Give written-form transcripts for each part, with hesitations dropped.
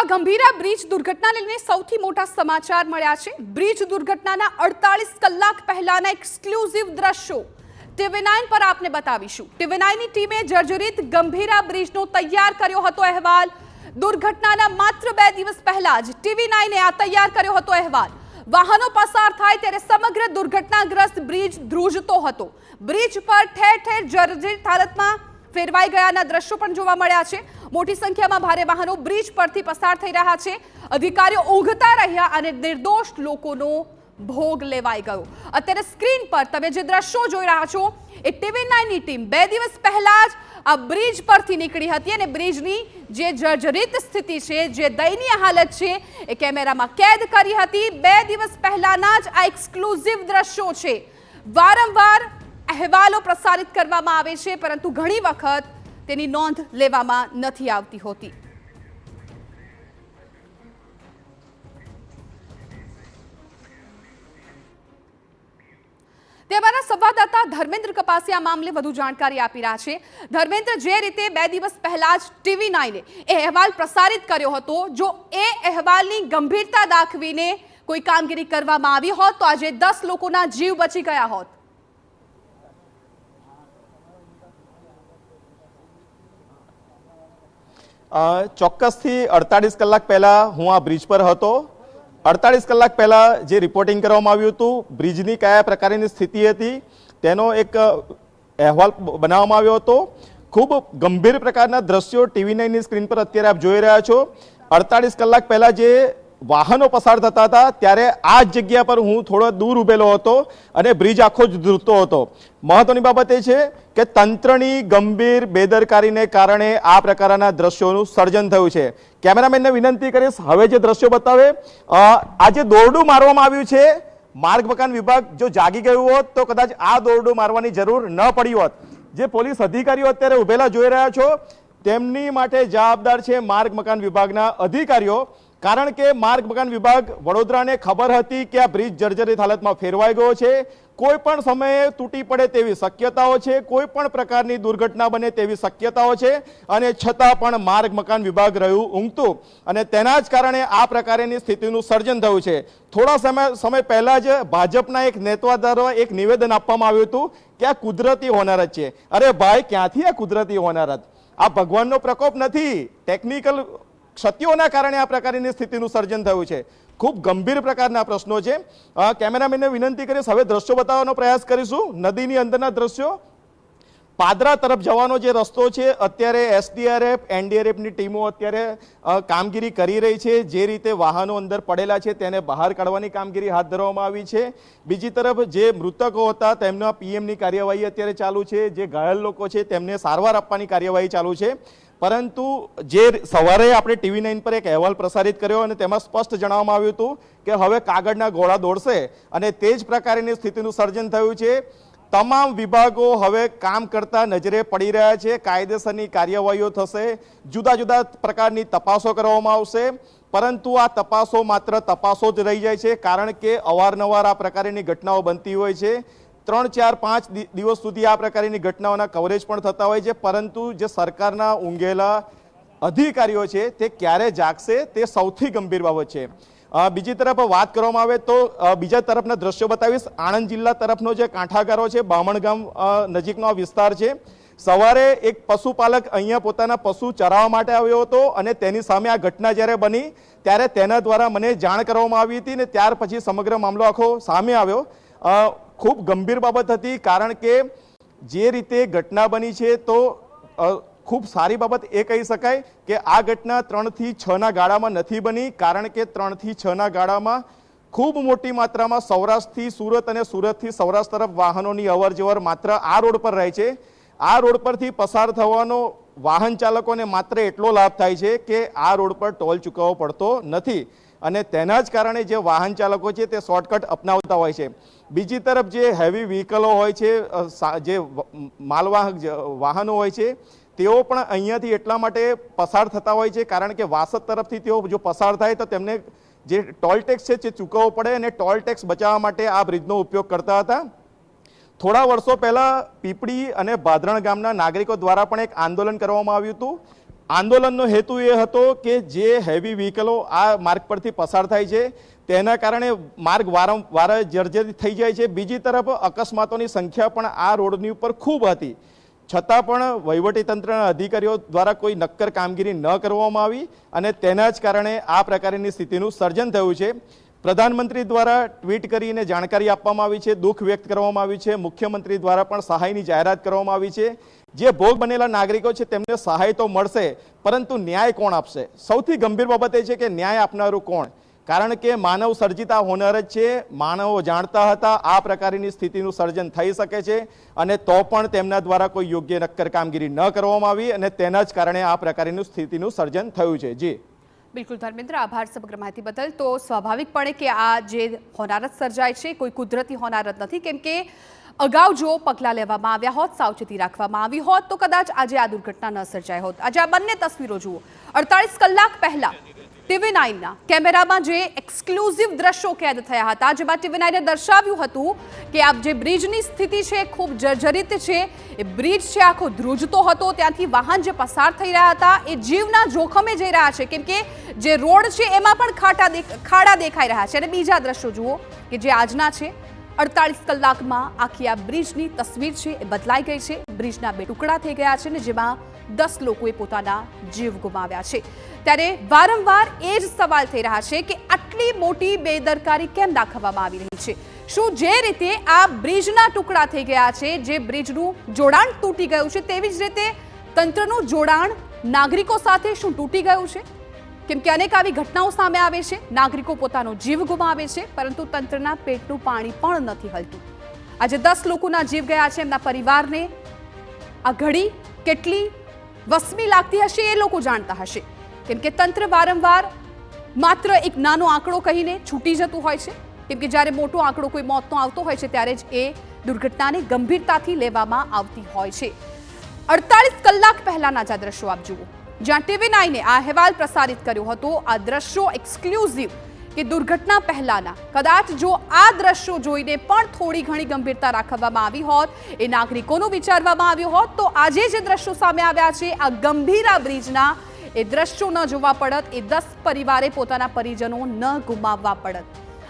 Gambhira bridge દુર્ઘટનાને લઈને સૌથી મોટા સમાચાર મળ્યા છે। બ્રિજ દુર્ઘટનાના 48 કલાક પહેલાના એક્સક્લુઝિવ દ્રશ્યો TV9 પર આપને બતાવીશું। TV9 ની ટીમે જર્જરિત ગંભીરા બ્રિજનો તૈયાર કર્યો હતો અહેવાલ। દુર્ઘટનાના માત્ર 2 દિવસ પહેલા જ TV9 એ આ તૈયાર કર્યો હતો અહેવાલ। વાહનો પસાર થાય ત્યારે સમગ્ર દુર્ઘટનાગ્રસ્ત બ્રિજ ધ્રુજતો હતો। બ્રિજ પર ઠેર ઠેર જર્જરિત હાલતમાં ફેરવાઈ ગયાના દ્રશ્યો પણ જોવા મળ્યા છે। મોટી સંખ્યામાં ભારે વાહનો બ્રિજ પરથી પસાર થઈ રહ્યા છે। અધિકારીઓ ઊંઘતા રહ્યા અને નિર્દોષ લોકોનો ભોગ લેવાઈ ગયો। અત્યારે સ્ક્રીન પર તમે જે દ્રશ્યો જોઈ રહ્યા છો એ TV9 ની ટીમ 2 દિવસ પહેલા જ આ બ્રિજ પરથી નીકળી હતી અને બ્રિજની જે જર્જરિત સ્થિતિ છે, જે દયનીય હાલત છે એ કેમેરામાં કેદ કરી હતી। 2 દિવસ પહેલાના જ આ એક્સક્લુઝિવ દ્રશ્યો છે। વારંવાર અહેવાલો પ્રસારિત કરવામાં આવે છે પરંતુ ઘણી વખત તેની નોંધ લેવામાં નથી આવતી હોતી। અમારા સંવાદદાતા ધર્મેન્દ્ર કપાસી આ મામલે વધુ જાણકારી આપી રહ્યા છે। ધર્મેન્દ્ર, જે રીતે 2 દિવસ પહેલા જ TV9 એ અહેવાલ પ્રસારિત કર્યો હતો, જો એ અહેવાલની ગંભીરતા દાખવીને કોઈ કામગીરી કરવામાં આવી હોત તો આજે 10 લોકોના જીવ બચી ગયા હોત। ચોક્કસથી 48 કલાક પહેલા હું આ બ્રિજ પર હતો। 48 કલાક પહેલા જે રિપોર્ટિંગ કરવામાં આવ્યું હતું, બ્રિજની કયા પ્રકારની સ્થિતિ હતી તેનો એક અહેવાલ બનાવવામાં આવ્યો હતો। ખૂબ ગંભીર પ્રકારના દ્રશ્યો TV9 ની સ્ક્રીન પર અત્યારે આપ જોઈ રહ્યા છો। 48 કલાક પહેલા જે વાહનો પસાર થતા હતા ત્યારે આ જગ્યા પર હું થોડો દૂર ઉભેલો હતો અને બ્રિજ આખો જ ધ્રુજતો હતો। મહત્વની બાબત એ છે કે તંત્રની ગંભીર બેદરકારીને કારણે આ પ્રકારના દ્રશ્યોનું સર્જન થયું છે। કેમેરામેનને વિનંતી કરીશ હવે જે દ્રશ્યો બતાવે। આ જે દોરડું મારવામાં આવ્યું છે, માર્ગ મકાન વિભાગ જો જાગી ગયું હોત તો કદાચ આ દોરડું મારવાની જરૂર ન પડી હોત। જે પોલીસ અધિકારીઓ અત્યારે ઉભેલા જોઈ રહ્યા છો તેમની માટે જવાબદાર છે માર્ગ મકાન વિભાગના અધિકારીઓ, કારણ કે માર્ગ મકાન વિભાગ વડોદરાને ખબર હતી કે આ બ્રિજ જર્જરિત હાલતમાં ફેરવાઈ ગયો છે, કોઈ પણ સમયે તૂટી પડે તેવી શક્યતાઓ છે, કોઈ પણ પ્રકારની દુર્ઘટના બને તેવી શક્યતાઓ છે અને છતાં પણ માર્ગ મકાન વિભાગ રહ્યું ઊંઘતું અને તેના જ કારણે આ પ્રકારની સ્થિતિનું સર્જન થયું છે। થોડા સમય પહેલા જ ભાજપના એક નેતા દ્વારા એક નિવેદન આપવામાં આવ્યું હતું કે આ કુદરતી હોનારત છે। અરે ભાઈ, ક્યાંથી આ કુદરતી હોનારત? આ ભગવાનનો પ્રકોપ નથી, ટેકનિકલ ક્ષતિઓના કારણે આ પ્રકારની સ્થિતિનું સર્જન થયું છે। ખૂબ ગંભીર પ્રકારના પ્રશ્નો છે। કેમેરામેનને વિનંતી કરીશ હવે દ્રશ્યો બતાવવાનો પ્રયાસ કરીશું। નદીની અંદરના દ્રશ્યો, પાદરા તરફ જવાનો જે રસ્તો છે, અત્યારે SDRF NDRF ની ટીમો અત્યારે કામગીરી કરી રહી છે। જે રીતે વાહનો અંદર પડેલા છે તેને બહાર કાઢવાની કામગીરી હાથ ધરવામાં આવી છે। બીજી તરફ જે મૃતકો હતા તેમના PM ની કાર્યવાહી અત્યારે ચાલુ છે। જે ઘાયલ લોકો છે તેમને સારવાર આપવાની કાર્યવાહી ચાલુ છે। પરંતુ જે સવારે આપણે TV9 પર એક અહેવાલ પ્રસારિત કર્યો અને તેમાં સ્પષ્ટ જણાવવામાં આવ્યું હતું કે હવે કાગળના ગોળા દોડશે અને તે જ પ્રકારની સ્થિતિનું સર્જન થયું છે। તમામ વિભાગો હવે કામ કરતા નજરે પડી રહ્યા છે। કાયદેસરની કાર્યવાહીઓ થશે, જુદા જુદા પ્રકારની તપાસો કરવામાં આવશે, પરંતુ આ તપાસો માત્ર તપાસો જ રહી જાય છે, કારણ કે અવારનવાર આ પ્રકારની ઘટનાઓ બનતી હોય છે। 3, 4, 5 દિવસ સુધી આ પ્રકારની ઘટનાઓના કવરેજ પણ થતા હોય છે, પરંતુ જે સરકારના ઊંઘેલા અધિકારીઓ છે તે ક્યારે જાગશે તે સૌથી ગંભીર બાબત છે। બીજી તરફ વાત કરવામાં આવે તો બીજા તરફના દ્રશ્યો બતાવીશ। આણંદ જિલ્લા તરફનો જે કાંઠાગારો છે, બામણગામ નજીકનો આ વિસ્તાર છે। સવારે એક પશુપાલક અહીંયા પોતાના પશુ ચરાવવા માટે આવ્યો હતો અને તેની સામે આ ઘટના જ્યારે બની ત્યારે તેના દ્વારા મને જાણ કરવામાં આવી હતી ને ત્યાર પછી સમગ્ર મામલો આખો સામે આવ્યો। ખૂબ ગંભીર બાબત હતી, કારણ કે જે રીતે ઘટના બની છે તો ખૂબ સારી બાબત એ કહી શકાય કે આ ઘટના 3 થી 6 ના ગાળામાં નથી બની, કારણ કે 3 થી 6 ના ગાળામાં ખૂબ મોટી માત્રામાં સૌરાષ્ટ્રથી સુરત અને સુરતથી સૌરાષ્ટ્ર તરફ વાહનોની અવર જવર માત્ર આ રોડ પર રહે છે। આ રોડ પરથી પસાર થવાનો વાહન ચાલકોને માત્ર એટલો લાભ થાય છે કે આ રોડ પર ટોલ ચૂકવવો પડતો નથી અને તેના જ કારણે જે વાહન ચાલકો છે તે શોર્ટકટ અપનાવતા હોય છે। બીજી તરફ જે હેવી વ્હીકલો હોય છે, જે માલવાહક વાહનો હોય છે, તેઓ પણ અહીંયાથી એટલા માટે પસાર થતા હોય છે કારણ કે વાસદ તરફથી તેઓ જો પસાર થાય તો તેમને જે ટોલ ટેક્સ છે તે ચૂકવવો પડે અને ટોલ ટેક્સ બચાવવા માટે આ બ્રિજનો ઉપયોગ કરતા હતા। થોડા વર્ષો પહેલા પીપળી અને ભાદરણ ગામના નાગરિકો દ્વારા પણ એક આંદોલન કરવામાં આવ્યું હતું। આંદોલનનો હેતુ એ હતો કે જે હેવી વ્હીકલો આ માર્ગ પરથી પસાર થાય છે તેના કારણે માર્ગ વારંવાર જર્જરિત થઈ જાય છે. બીજી તરફ અકસ્માતોની સંખ્યા પણ આ રોડની ઉપર ખૂબ હતી, છતાં પણ વહીવટીતંત્રના અધિકારીઓ દ્વારા કોઈ નક્કર કામગીરી ન કરવામાં આવી અને તેના જ કારણે આ પ્રકારની સ્થિતિનું સર્જન થયું છે. પ્રધાનમંત્રી દ્વારા ટ્વીટ કરીને જાણકારી આપવામાં આવી છે, દુઃખ વ્યક્ત કરવામાં આવ્યું છે. મુખ્યમંત્રી દ્વારા પણ સહાયની જાહેરાત કરવામાં આવી છે. જે ભોગ બનેલા નાગરિકો છે તેમને સહાય તો મળશે, પરંતુ ન્યાય કોણ આપશે? સૌથી ગંભીર બાબત એ છે કે ન્યાય આપનારું કોણ? કારણ કે માનવ સર્જિત આ હોનર જ છે. માનવો જાણતા હતા આ પ્રકારની સ્થિતિનું સર્જન થઈ શકે છે અને તો પણ તેમના દ્વારા કોઈ યોગ્ય નક્કર કામગીરી ન કરવામાં આવી અને તેના જ કારણે આ પ્રકારની સ્થિતિનું સર્જન થયું છે. જી બિલકુલ ધર્મેન્દ્ર, આભાર સમગ્ર માહિતી બદલ. તો સ્વાભાવિકપણે કે આ જે હોનારત સર્જાય છે કોઈ કુદરતી હોનારત નથી, કેમ કે અગાઉ જો પગલાં લેવામાં આવ્યા હોત, સાવચેતી રાખવામાં આવી હોત તો કદાચ આજે આ દુર્ઘટના ન સર્જાઈ હોત. આજે આ બંને તસવીરો જુઓ. 48 કલાક પહેલા TV9ના કેમેરામાં જે એક્સક્લુઝિવ દ્રશ્યો કેદ થયા હતા, જેમાં TV9એ દર્શાવ્યું હતું કે આ જે બ્રિજની સ્થિતિ છે ખૂબ જર્જરિત છે. એ બ્રિજ છે આખો ધ્રુજતો હતો, ત્યાંથી વાહન જે પસાર થઈ રહ્યા હતા એ જીવના જોખમે જઈ રહ્યા છે, કેમ કે જે રોડ છે એમાં પણ ખાડા દેખાઈ રહ્યા છે. અને બીજા દ્રશ્યો જુઓ કે જે આજના છે. 48 કલાકમાં આખી આ બ્રિજની તસવીર છે એ બદલાઈ ગઈ છે. બ્રિજના બે ટુકડા થઈ ગયા છે ને જેમાં 10 લોકોએ પોતાના જીવ ગુમાવ્યા છે. ત્યારે વારંવાર એ જ સવાલ થઈ રહ્યા છે કે આટલી મોટી બેદરકારી કેમ દાખવવામાં આવી રહી છે? શું જે રીતે આ બ્રિજના ટુકડા થઈ ગયા છે, જે બ્રિજનું જોડાણ તૂટી ગયું છે, તેવી જ રીતે તંત્રનું જોડાણ નાગરિકો સાથે શું તૂટી ગયું છે? કેમ કે અનેક આવી ઘટનાઓ સામે આવે છે, નાગરિકો પોતાનો જીવ ગુમાવે છે, પરંતુ તંત્રના પેટનું પાણી પણ નથી હલતું. આજે 10 લોકોના જીવ ગયા છે. એમના પરિવારને આ ઘડી કેટલી વસમી લાગતી હશે એ લોકો જાણતા હશે, કેમ કે તંત્ર વારંવાર માત્ર એક નાનો આંકડો કહીને છૂટી જતું હોય છે, કેમ કે જ્યારે મોટો આંકડો કોઈ મોતનો આવતો હોય છે ત્યારે જ એ દુર્ઘટનાને ગંભીરતાથી લેવામાં આવતી હોય છે. 48 કલાક પહેલાના જ આ દ્રશ્યો આપ જુઓ, જ્યાં TV9એ આ અહેવાલ પ્રસારિત કર્યો હતો. આ દ્રશ્યો એક્સક્લુઝિવ કે દુર્ઘટના પહેલાના. કદાચ જો આ દ્રશ્યો જોઈને પણ થોડી ઘણી ગંભીરતા રાખવામાં આવી હોત, એ નાગરિકોનું વિચારવામાં આવ્યું હોત, તો આજે જે દ્રશ્યો સામે આવ્યા છે આ ગંભીરા બ્રિજના, એ દ્રશ્યો ન જોવા પડત, એ 10 પરિવારે પોતાના પરિજનો ન ગુમાવવા પડત.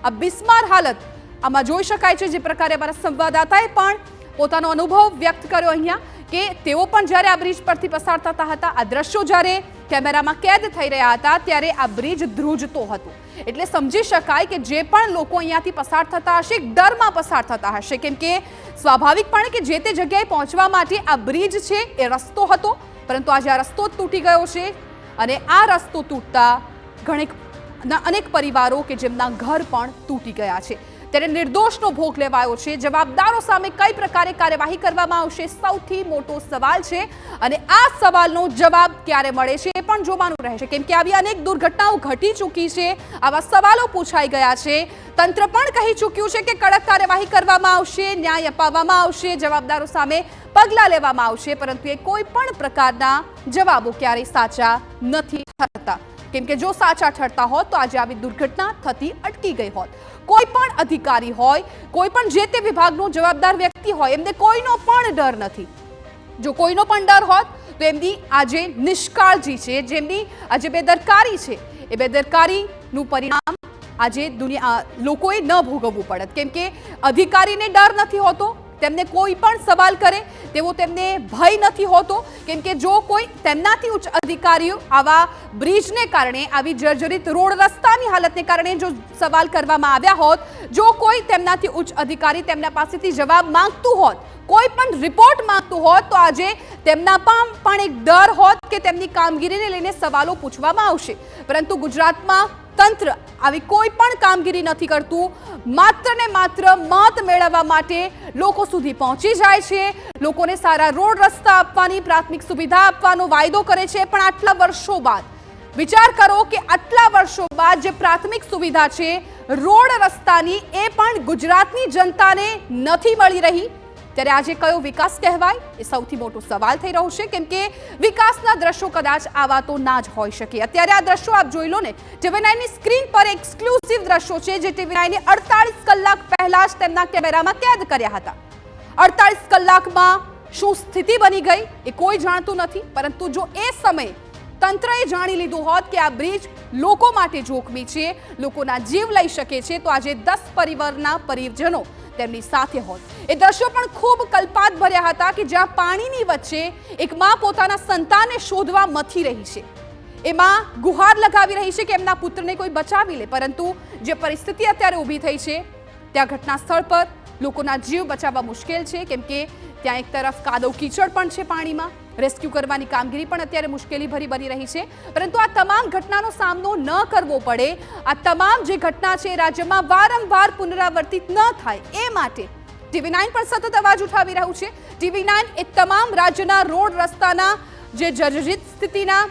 આ બિસ્માર હાલત આમાં જોઈ શકાય છે. જે પ્રકારે અમારા સંવાદદાતાએ પણ પોતાનો અનુભવ વ્યક્ત કર્યો અહીંયા, કે તેઓ પણ જ્યારે આ બ્રિજ પરથી પસાર થતા હતા, આ દ્રશ્યો જ્યારે કેમેરામાં કેદ થઈ રહ્યા હતા ત્યારે આ બ્રિજ ધ્રુજતો હતો. એટલે સમજી શકાય કે જે પણ લોકો અહીંયાથી પસાર થતા હશે ડરમાં પસાર થતા હશે, કેમ કે સ્વાભાવિકપણે કે જે તે જગ્યાએ પહોંચવા માટે આ બ્રિજ છે એ રસ્તો હતો, પરંતુ આજે આ રસ્તો તૂટી ગયો છે અને આ રસ્તો તૂટતા અનેક પરિવારો કે જેમના ઘર પણ તૂટી ગયા છે. ત્યારે નિર્દોષનો ભોગ લેવાયો છે. જવાબદારો સામે કઈ પ્રકારે કાર્યવાહી કરવામાં આવશે, સૌથી મોટો સવાલ છે. અને આ સવાલનો જવાબ ક્યારે મળે છે એ પણ જોવાનું રહેશે, કેમ કે આવી અનેક દુર્ઘટનાઓ ઘટી ચૂકી છે. આવા સવાલો પૂછાઈ ગયા છે. તંત્ર પણ કહી ચૂક્યું છે કે કડક કાર્યવાહી કરવામાં આવશે, ન્યાય અપાવવામાં આવશે, જવાબદારો સામે પગલાં લેવામાં આવશે, પરંતુ એ કોઈ પણ પ્રકારના જવાબો ક્યારેય સાચા નથી થતા, કેમ કે જો સાચા ઠરતા હોત તો આજે આવી દુર્ઘટના થતી અટકી ગઈ હોત. કોઈ પણ અધિકારી હોય, કોઈ પણ જે તે વિભાગનો જવાબદાર વ્યક્તિ હોય, એમને કોઈનો પણ ડર નથી. જો કોઈનો પણ ડર હોત તો એમની આજે નિષ્કાળજી છે, જેમની આજે બેદરકારી છે, એ બેદરકારીનું પરિણામ આજે લોકોએ ન ભોગવવું પડત, કેમ કે અધિકારીને ડર નથી હોતો, તેમને કોઈ પણ સવાલ કરે તેવો તેમને ભય નથી હોતો, કેમ કે જો કોઈ તેમનાથી ઉચ્ચ અધિકારીઓ આવા બ્રિજને કારણે, આવી જર્જરિત રોડ રસ્તાની હાલતને કારણે જો સવાલ કરવામાં આવ્યા હોત, જો કોઈ તેમનાથી ઉચ્ચ અધિકારી તેમના પાસેથી જવાબ માંગતું હોત, કોઈ પણ રિપોર્ટ માંગતું હોત, તો આજે તેમના પણ એક ડર હોત કે તેમની કામગીરીને લઈને સવાલો પૂછવામાં આવશે. પરંતુ ગુજરાતમાં તંત્ર આવી કોઈ પણ કામગીરી નથી કરતું. માત્ર ને માત્ર મત મેળવવા માટે લોકો સુધી પહોંચી જાય છે, લોકોને સારા રોડ રસ્તા આપવાની, પ્રાથમિક સુવિધા આપવાનો વાયદો કરે છે, પણ આટલા વર્ષો બાદ વિચાર કરો કે આટલા વર્ષો બાદ જે પ્રાથમિક સુવિધા છે રોડ રસ્તાની, એ પણ ગુજરાતની જનતાને નથી મળી રહી. ત્યારે આજે કયો વિકાસ કહેવાય એ સૌથી મોટો સવાલ થઈ રહ્યો છે, કેમ કે વિકાસના દ્રશ્યો કદાચ આવા તો ના જ હોઈ શકે. અત્યારે આ દ્રશ્યો આપ જોઈ લો ને, TV9ની સ્ક્રીન પર એક્સક્લુઝિવ દ્રશ્યો છે જે TV9એ 48 કલાક પહેલા જ તેમના કેમેરામાં કેદ કર્યા હતા. 48 કલાકમાં શું સ્થિતિ બની ગઈ એ કોઈ જાણતું નથી, પરંતુ જો એ સમય તંત્રએ જાણી લીધું હોત કે આ બ્રિજ લોકો માટે જોખમી છે, લોકોના જીવ લઈ શકે છે, તો આજે 10 પરિવારના પરિજનો તેમની સાથે હોત. એ દ્રશ્યો પણ ખૂબ કલ્પાત ભર્યા હતા કે જ્યાં પાણીની વચ્ચે એક માં પોતાના સંતાનને શોધવા મથી રહી છે. એમાં ગુહાર લગાવી રહી છે કે એમના પુત્રને કોઈ બચાવી લે, પરંતુ જે પરિસ્થિતિ અત્યારે ઊભી થઈ છે ત્યાં ઘટના સ્થળ પર લોકોના જીવ બચાવવા મુશ્કેલ છે, કેમ કે ત્યાં એક તરફ કાદવ કીચડ પણ છે, પાણીમાં રેસ્ક્યુ કરવાની કામગીરી પણ અત્યારે મુશ્કેલી ભરી બની રહી છે. પરંતુ આ તમામ ઘટનાનો સામનો ન કરવો પડે, આ તમામ જે ઘટના છે રાજ્યમાં વારંવાર પુનરાવર્તિત ન થાય એ માટે TV9 પણ સતત અવાજ ઉઠાવી રહ્યું છે. TV9 એ તમામ રાજ્યના રોડ રસ્તાના જે જર્જરિત સ્થિતિના